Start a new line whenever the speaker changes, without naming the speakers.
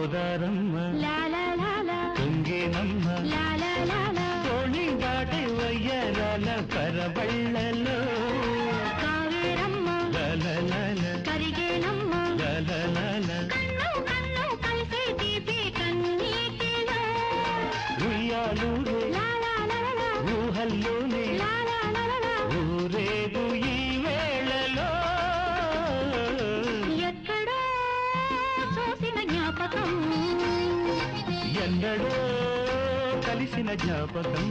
గోదారమ్మ తుంగేనమ్మ తోణి దాటి వయ్యరాల పరబళ్ళలో
కావేరమ్మ కరిగేనమ్మ కలిసే తీపి కన్నీటిలో
ఉయ్యాలూరే ఊహల్లోనే ఊరేగు ఈ వేళలో
ఎక్కడో చూసిన జ్ఞాపకం
ఎన్నడో కలిసిన జ్ఞాపకం